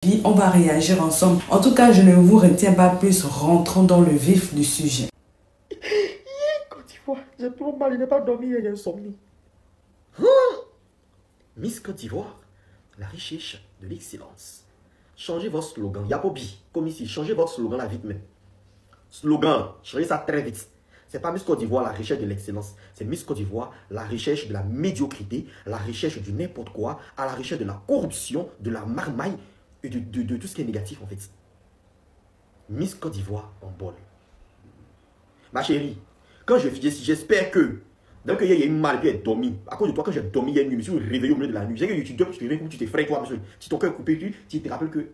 Puis on va réagir ensemble. En tout cas, je ne vous retiens pas plus. Rentrons dans le vif du sujet. Côte d'Ivoire, j'ai trop mal, il n'est pas dormi, il y a insomnie. Miss Côte d'Ivoire, la richesse de l'excellence. Changez votre slogan. Yapobi, comme ici, changez votre slogan là vite même. Slogan, changez ça très vite. C'est pas Miss Côte d'Ivoire, la richesse de l'excellence. C'est Miss Côte d'Ivoire, la richesse de la médiocrité, la richesse du n'importe quoi, à la richesse de la corruption, de la marmaille et de tout ce qui est négatif en fait. Miss Côte d'Ivoire en bol. Ma chérie, quand j'espère que, donc il y a une mal, puis elle dormi. À cause de toi, quand j'ai dormi, il y a une nuit, je me suis réveillé au milieu de la nuit. J'ai que tu dors, tu te réveilles, tu t'effraies, toi, monsieur. Si ton cœur est coupé, tu te rappelles que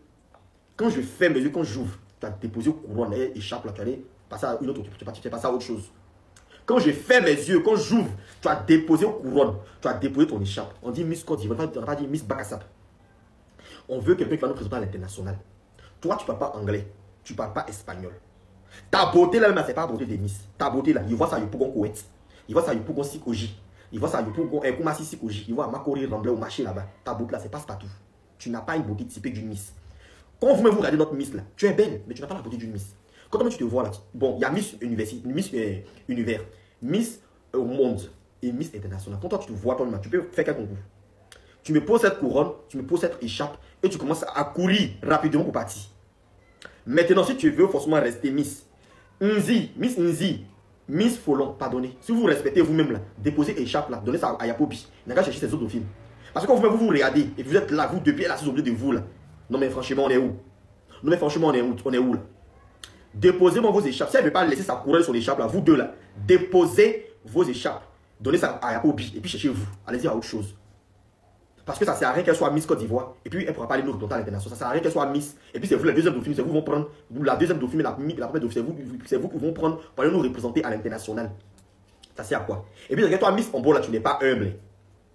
quand je ferme mes yeux, quand j'ouvre, tu as déposé au couronne, elle échappe là, tu allais passer à une autre, tu es passé à autre chose. Quand je ferme mes yeux, quand j'ouvre, tu as déposé au couronne, tu as déposé ton échappe. On dit Miss Côte d'Ivoire, on va pas dire Miss Bakassap. On veut quelqu'un qui va nous présenter à l'international. Toi, tu ne parles pas anglais, tu ne parles pas espagnol. Ta beauté là, c'est pas la beauté des Miss. Ta beauté là, il voit ça, il peut qu'on il voit ça, il peut qu'on sikoji. Il voit ça, il peut qu'on kumasi sikoji. Il voit Makori Ramblé au marché là-bas. Ta beauté là, c'est pas partout. Tu n'as pas une beauté typique d'une Miss. Quand vous regardez notre Miss là, tu es belle, mais tu n'as pas la beauté d'une Miss. Quand tu te vois là, bon, il y a Miss Univers, Miss Monde et Miss International. Quand toi tu te vois toi-même, tu peux faire quel concours? Tu me poses cette couronne, tu me poses cette écharpe et tu commences à courir rapidement pour partir. Maintenant, si tu veux forcément rester Miss Nzi, Miss Folon, pardonnez. Si vous respectez vous-même là, déposez échappe là, donnez ça à Yapobi. N'a qu'à chercher ces autres films. Parce que quand vous regardez et vous êtes là, vous depuis là, au milieu de vous là. Non mais franchement, on est où? Non mais franchement, on est où là? Déposez-moi vos échappes. Si elle ne veut pas laisser sa couronne sur l'échappe là, vous deux là, déposez vos échappes. Donnez ça à Yapobi et puis cherchez-vous. Allez-y à autre chose. Parce que ça ne sert à rien qu'elle soit Miss Côte d'Ivoire. Et puis elle ne pourra pas aller nous représenter à l'international. Ça ne sert à rien qu'elle soit Miss. Et puis c'est vous la deuxième dauphine. C'est vous qui vont prendre. La deuxième dauphine et la première dauphine. C'est vous qui vont prendre pour aller nous représenter à l'international. Ça sert à quoi? Et puis regarde toi Miss en bas là, tu n'es pas humble.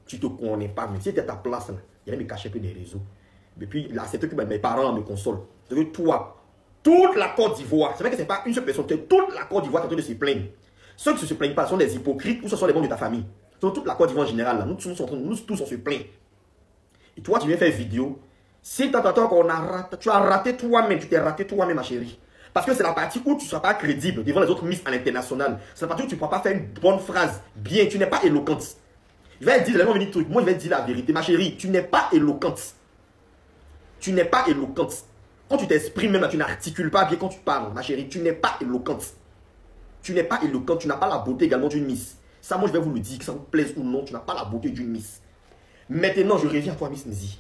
Tu ne te connais pas. Mais si tu es à ta place là, il y a me cacher un peu des réseaux. Et puis là, c'est que mes parents me consolent. C'est que toi, toute la Côte d'Ivoire, c'est vrai que ce n'est pas une seule personne. Toute la Côte d'Ivoire est en train de se plaindre. Ceux qui ne se plaignent pas sont des hypocrites ou ce sont les membres de ta famille. Donc toute la Côte d'Ivoire en général là, nous tous on se plaint. Et toi, tu viens faire vidéo. Si tu as raté toi-même, tu t'es raté toi-même, ma chérie. Parce que c'est la partie où tu ne seras pas crédible devant les autres Miss à l'international. C'est la partie où tu ne pourras pas faire une bonne phrase. Bien, tu n'es pas éloquente. Je vais te dire, les truc. Moi, je vais te dire la vérité. Ma chérie, tu n'es pas éloquente. Tu n'es pas éloquente. Quand tu t'exprimes même, tu n'articules pas bien quand tu parles. Ma chérie, tu n'es pas éloquente. Tu n'es pas éloquente. Tu n'as pas la beauté également d'une Miss. Ça, moi, je vais vous le dire, que ça vous plaise ou non, tu n'as pas la beauté d'une Miss. Maintenant, je reviens à toi, Miss Nzi.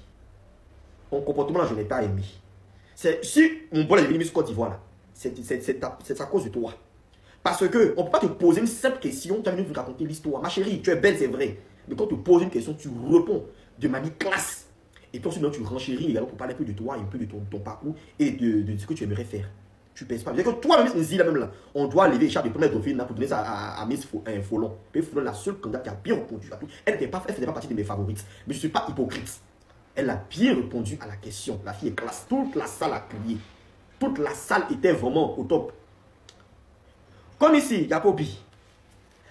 Ton comportement là, je n'ai pas aimé. Si mon bol est devenu Miss Côte d'Ivoire, c'est à cause de toi. Parce que on ne peut pas te poser une simple question, tu as venu nous raconter l'histoire. Ma chérie, tu es belle, c'est vrai. Mais quand tu poses une question, tu réponds de manière classe. Et puis ensuite, tu renchéris également pour parler un peu de toi, un peu de ton parcours et de ce que tu aimerais faire. Tu ne pèses pas. Que toi, Miss Nzi, là même là, on doit lever l'écharpe de première dauphine là, pour donner ça à Miss Folon. Puis Folon, la seule candidate qui a bien répondu à tout. Elle ne faisait pas partie de mes favorites. Mais je ne suis pas hypocrite. Elle a bien répondu à la question. La fille est classe. Toute la salle a crié. Toute la salle était vraiment au top. Comme ici, Yapobi.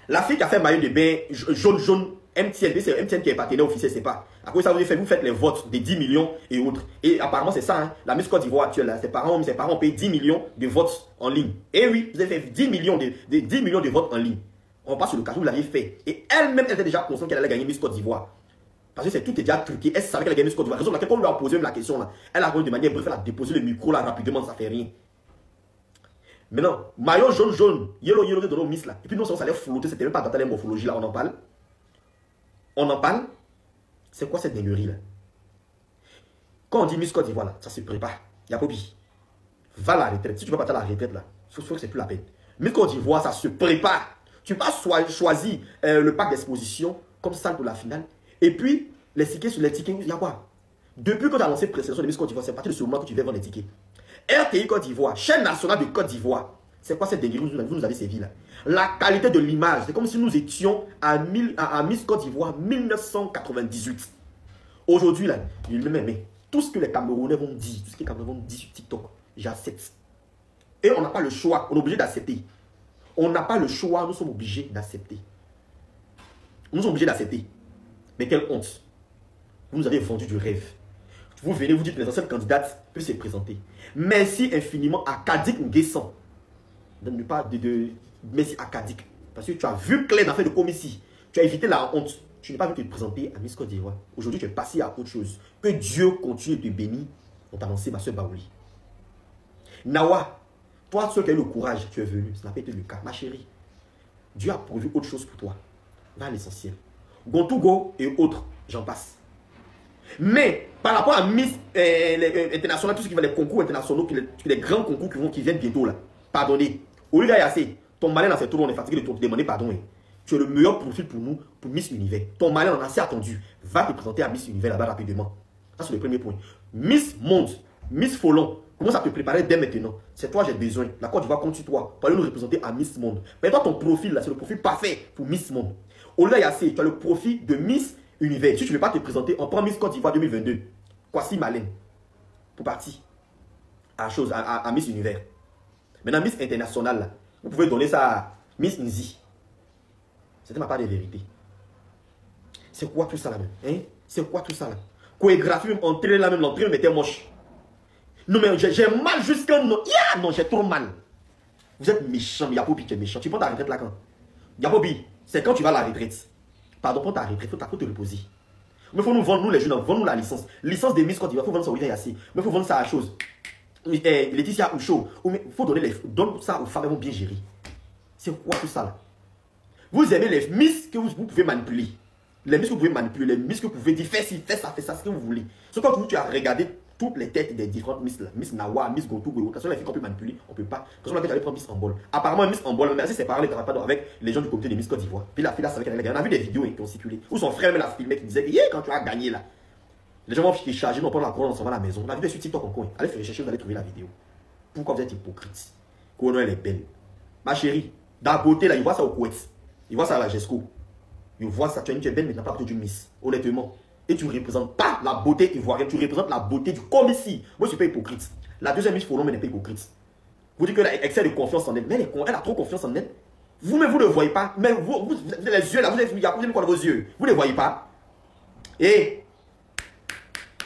La fille qui a fait maillot de bain jaune, MTN, c'est MTN qui est partenaire officiel, c'est pas. À quoi ça vous fait? Vous faites les votes des 10 millions et autres. Et apparemment, c'est ça, hein, la Miss Côte d'Ivoire actuelle, ses parents payent 10 millions de votes en ligne. Et oui, vous avez fait 10 millions de votes en ligne. On passe sur le cas où vous l'avez fait. Et elle-même, elle était déjà consciente qu'elle allait gagner Miss Côte d'Ivoire. Parce que tout est déjà truqué. Elle savait qu'elle allait gagner Miss Côte d'Ivoire. Raison pour laquelle, quand on lui a posé la question, là, elle a répondu de manière bref, elle a déposé le micro là rapidement, ça fait rien. Maintenant, maillot jaune, yellow de nos Miss là. Et puis non, ça allait flotter, c'était même pas dans la morphologie là, on en parle. On en parle. C'est quoi cette dinguerie là? Quand on dit Miss Côte d'Ivoire là, ça se prépare. Yapobi, va à la retraite. Si tu ne vas pas à la retraite là, il faut que c'est plus la peine. Miss Côte d'Ivoire, ça se prépare. Tu vas choisir le pack d'exposition comme ça pour la finale. Et puis, les tickets sur les tickets, il y a quoi? Depuis que tu as lancé présélection de Miss Côte d'Ivoire, c'est à partir de ce moment que tu vas vendre les tickets. RTI Côte d'Ivoire, chaîne nationale de Côte d'Ivoire. C'est quoi cette dinguerie vous nous avez servi là? La qualité de l'image, c'est comme si nous étions à Miss Côte d'Ivoire 1998. Aujourd'hui là, mais tout ce que les Camerounais vont dire, tout ce que les Camerounais vont dire sur TikTok, j'accepte. Et on n'a pas le choix, on est obligé d'accepter. On n'a pas le choix, nous sommes obligés d'accepter. Nous sommes obligés d'accepter. Mais quelle honte. Vous nous avez vendu du rêve. Vous venez, vous dites les anciennes candidates peuvent se présenter. Merci infiniment à Kadik Nguessan. Ne pas de merci à Kadik. Parce que tu as vu clair dans l'affaire de Komissi. Tu as évité la honte. Tu n'es pas venu te présenter à Miss Côte d'Ivoire. Aujourd'hui, tu es passé à autre chose. Que Dieu continue de te bénir. On t'a lancé ma soeur Baouli. Nawa, toi, seul qui as eu le courage, tu es venu. Ça n'a pas été le cas. Ma chérie, Dieu a prévu autre chose pour toi. Va à l'essentiel. Gontougo et autres, j'en passe. Mais par rapport à Miss internationale, tout ce qui va les concours internationaux, les grands concours qui viennent bientôt là, pardonnez. Olivia Yassé, ton malin a fait tout, on est fatigué de te demander pardon. Tu es le meilleur profil pour nous, pour Miss Univers. Ton malin en a assez attendu. Va te présenter à Miss Univers là-bas rapidement. Ça c'est le premier point. Miss Monde, Miss Folon, commence à te préparer dès maintenant. C'est toi j'ai besoin. La Côte d'Ivoire compte sur toi. Pour aller nous représenter à Miss Monde. Mais toi ton profil là, c'est le profil parfait pour Miss Monde. Olivia Yassé, tu as le profil de Miss Univers. Si tu ne veux pas te présenter, on prend Miss Côte d'Ivoire 2022. Kwasi Malin. Pour partir à Miss Univers. Maintenant, Miss International, là, vous pouvez donner ça à Miss Nzi. C'était ma part de vérité. C'est quoi tout ça là même? Hein? C'est quoi tout ça là? Chorégraphie, même entrer là même, l'entrée même était moche. Non mais j'ai mal jusqu'à... Non, yeah, non j'ai trop mal. Vous êtes méchant, Yapobi, tu es méchant. Tu prends ta retraite là quand? Yapobi, c'est quand tu vas à la retraite. Pardon, prends ta retraite, il faut te reposer. Mais il faut nous vendre, nous les jeunes, vendre nous la licence. Licence des Miss Côte d'Ivoire, il faut vendre ça au Olivia Yassé. Mais il faut vendre ça à chose. Laetitia Oucho. Il faut donne ça aux femmes, elles vont bien gérer. C'est quoi tout ça là? Vous aimez les Miss que vous pouvez manipuler. Les Miss que vous pouvez manipuler, les Miss que vous pouvez dire fais ci, fais ça, ce que vous voulez. Sauf quand tu as regardé toutes les têtes des différentes Miss là, Miss Nawa, Miss Gontogo et autres, les filles qu'on peut manipuler, on ne peut pas. Quand on a j'allais prendre Miss Ambol. Apparemment, Miss Ambol, merci, c'est parlé avec les gens du comité des Miss Côte d'Ivoire. Puis la fille là, on a vu des vidéos qui ont circulé. Où son frère me l'a filmé qui disait que quand tu as gagné là, les gens vont charger, on prend la couronne, on s'en va à la maison. On a vu sur TikTok en coin. Allez faire rechercher, vous allez trouver la vidéo. Pourquoi vous êtes hypocrite? Couronne, elle est belle. Ma chérie, dans la beauté là, il voit ça au Kuwait. Il voit ça à la GESCO. Il voit ça, tu es belle maintenant pas d'une Miss. Honnêtement. Et tu ne représentes pas la beauté ivoirienne, tu représentes la beauté du Komissi. Moi, je ne suis pas hypocrite. La deuxième Miss Folon, mais n'est pas hypocrite. Vous dites qu'elle a excès de confiance en elle. Mais elle a trop confiance en elle. Vous-même, vous ne le voyez pas. Mais vous les yeux là, vous avez quoi dans vos yeux? Vous ne les voyez pas. Et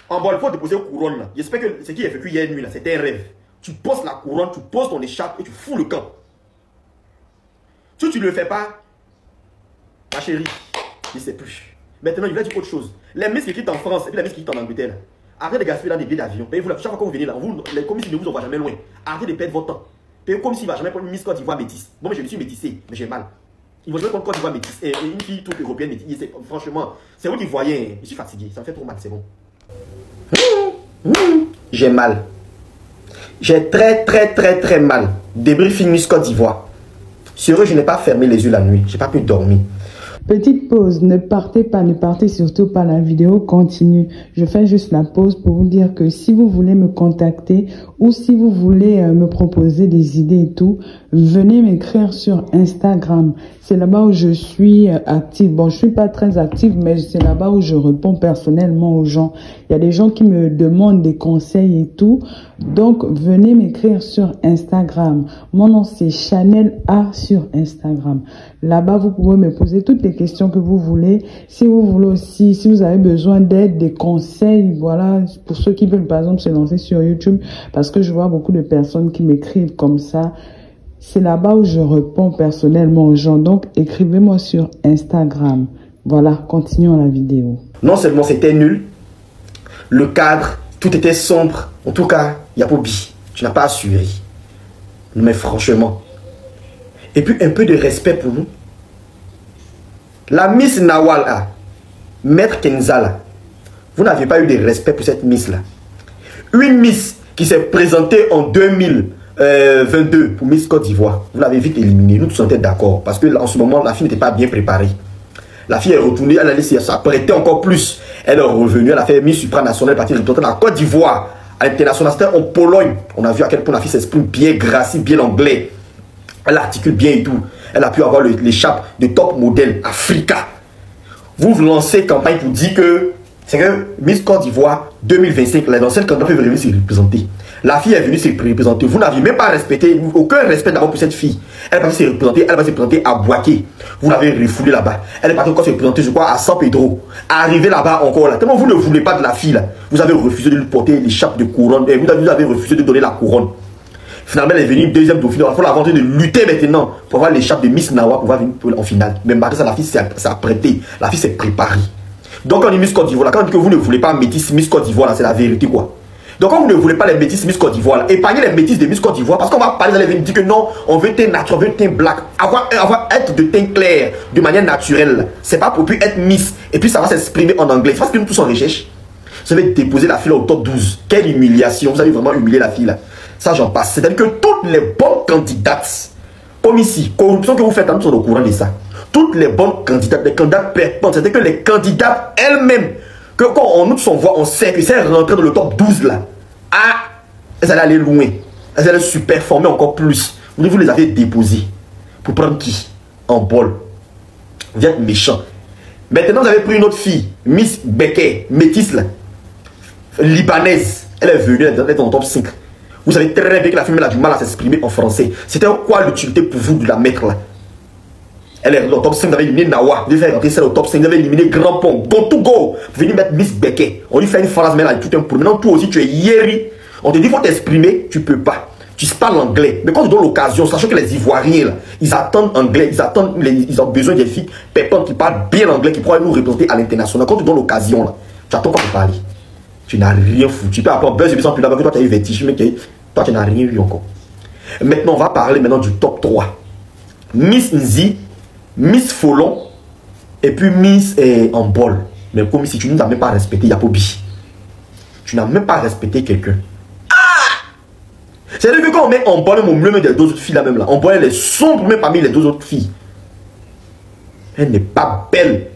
en bas, il faut déposer une couronne là. J'espère que ce qui est vécu hier nuit là, c'était un rêve. Tu poses la couronne, tu poses ton écharpe et tu fous le camp. Si tu ne le fais pas, ma chérie, je ne sais plus. Maintenant, il va dire autre chose. Les Miss qui quittent en France et puis les Miss qui quittent en Angleterre, là. Arrêtez de gaspiller dans des billets d'avion. Payez-vous la chaque fois que vous venez là. Les commissions ne vous envoient jamais loin. Arrêtez de perdre votre temps. Payez comme s'il ne va jamais prendre une Miss Côte d'Ivoire métisse. Moi, je me suis métissé, mais j'ai mal. Ils vont jamais prendre Côte d'Ivoire métisse. Et une fille toute européenne métisse. Franchement, c'est vous qui voyez. Je suis fatigué. Ça me fait trop mal, c'est bon. J'ai mal. J'ai très mal. Débriefing Miss Côte d'Ivoire. Sérieux, je n'ai pas fermé les yeux la nuit. J'ai pas pu dormir. Petite pause, ne partez surtout pas, la vidéo continue. Je fais juste la pause pour vous dire que si vous voulez me contacter ou si vous voulez me proposer des idées et tout, venez m'écrire sur Instagram. C'est là-bas où je suis active. Bon, je suis pas très active, mais c'est là-bas où je réponds personnellement aux gens. Il y a des gens qui me demandent des conseils et tout. Donc, venez m'écrire sur Instagram. Mon nom, c'est Chanel A sur Instagram. Là-bas, vous pouvez me poser toutes les questions que vous voulez. Si vous voulez aussi, si vous avez besoin d'aide, des conseils, voilà, pour ceux qui veulent par exemple se lancer sur YouTube, parce que je vois beaucoup de personnes qui m'écrivent comme ça. C'est là-bas où je réponds personnellement aux gens. Donc, écrivez-moi sur Instagram. Voilà, continuons la vidéo. Non seulement c'était nul, le cadre, tout était sombre. En tout cas, Yapobi, tu n'as pas assuré. Mais franchement. Et puis un peu de respect pour nous. La Miss Nawal, Maître Kenzala, vous n'avez pas eu de respect pour cette Miss là. Une Miss qui s'est présentée en 2022 pour Miss Côte d'Ivoire, vous l'avez vite éliminée. Nous tous on était d'accord parce que en ce moment la fille n'était pas bien préparée. La fille est retournée, elle a laissé s'apprêter encore plus. Elle est revenue, elle a fait Miss supranationale, partie représenter la Côte d'Ivoire à l'international, c'était en Pologne. On a vu à quel point la fille s'exprime bien gracie, bien anglais. Elle articule bien et tout. Elle a pu avoir l'écharpe de top modèle Africa. Vous lancez campagne pour dire que c'est que Miss Côte d'Ivoire 2025, les anciennes candidates peuvent venir se représenter. La fille est venue se représenter. Vous n'avez même pas respecté, aucun respect d'abord pour cette fille. Elle est partie se représenter, elle va se présenter à Boaké. Vous l'avez refoulée là-bas. Elle est partie encore se présenter, je crois, à San Pedro. Arrivée là-bas encore là. Tellement vous ne voulez pas de la fille là. Vous avez refusé de lui porter l'échappe de couronne. Et vous avez refusé de donner la couronne. Finalement, elle est venue deuxième dauphine. Il faut l'avoir de lutter maintenant pour avoir l'échappe de Miss Nawa pour venir en finale. Mais malgré ça, la fille s'est apprêtée. La fille s'est préparée. Donc, quand on dit Miss Côte d'Ivoire, quand on dit que vous ne voulez pas métis Miss Côte d'Ivoire, c'est la vérité, quoi. Donc, quand vous ne voulez pas les métis Miss Côte d'Ivoire, épargnez les métis de Miss Côte d'Ivoire, parce qu'on va parler, vous allez dire que non, on veut teint naturel, on veut teint black, être de teint clair, de manière naturelle. C'est pas pour plus être Miss, et puis ça va s'exprimer en anglais. Parce que nous tous en recherche. Vous avez déposé la fille là au top 12. Quelle humiliation, vous avez vraiment humilié la fille là. Ça, j'en passe. C'est-à-dire que toutes les bonnes candidates, comme ici, corruption que vous faites, nous sommes au courant de ça. Toutes les bonnes candidates, les candidates perpétuelles, c'est-à-dire que les candidates elles-mêmes, que quand on ouvre son voix, on sait que si elles rentrent dans le top 12 là, ah, elles allaient aller loin. Elles allaient se performer encore plus. Vous les avez déposées. Pour prendre qui? En bol. Vous êtes méchant. Maintenant, vous avez pris une autre fille, Miss Becker, métisse là, libanaise. Elle est venue, elle est dans le top 5. Vous savez très bien que la femme a du mal à s'exprimer en français. C'était quoi l'utilité pour vous de la mettre là? Elle est dans le top 5, vous avez éliminé Nawa, vous avez rentrer celle au top 5, vous avez éliminé Grand Pont, go to go. Vous venez mettre Miss Becker. On lui fait une phrase, mais elle a tout un problème. Maintenant, toi aussi, tu es yéri. On te dit, il faut t'exprimer, tu peux pas. Tu parles anglais. Mais quand tu donnes l'occasion, sachant que les Ivoiriens, là, ils attendent anglais, ils ont besoin des filles pépantes qui parlent bien anglais, qui pourraient nous représenter à l'international. Quand tu donnes l'occasion, là, tu attends pas de parler. Tu n'as rien foutu. Tu peux apprendre buzz et puis là-bas que toi, tu as eu vertige, mais toi, tu n'as rien eu encore. Maintenant, on va parler maintenant du top 3. Miss Nzi, Miss Folon, et puis Miss en bol. Mais comme si tu ne n'as même pas respecté Yapobi. Tu n'as même pas respecté quelqu'un. C'est-à-dire que quand on met en bol, on met des deux autres filles là même là. En bol, elle est sombre même parmi les deux autres filles. Elle n'est pas belle.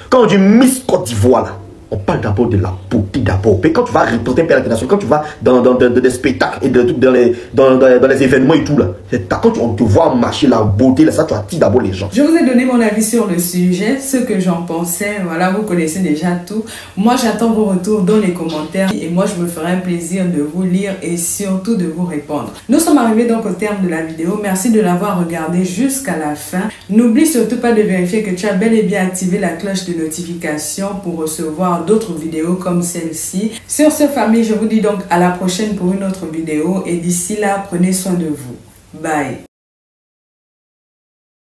Quand on dit Miss Côte d'Ivoire là, on parle d'abord de la beauté d'abord. Mais quand tu vas représenter un pays international, quand tu vas dans des spectacles et dans les événements et tout là, quand on te voit marcher la beauté là, ça tu attires d'abord les gens. Je vous ai donné mon avis sur le sujet, ce que j'en pensais. Voilà, vous connaissez déjà tout. Moi, j'attends vos retours dans les commentaires et moi, je me ferai un plaisir de vous lire et surtout de vous répondre. Nous sommes arrivés donc au terme de la vidéo. Merci de l'avoir regardé jusqu'à la fin. N'oublie surtout pas de vérifier que tu as bel et bien activé la cloche de notification pour recevoir d'autres vidéos comme celle-ci. Sur ce, famille, je vous dis donc à la prochaine pour une autre vidéo et d'ici là, prenez soin de vous. Bye.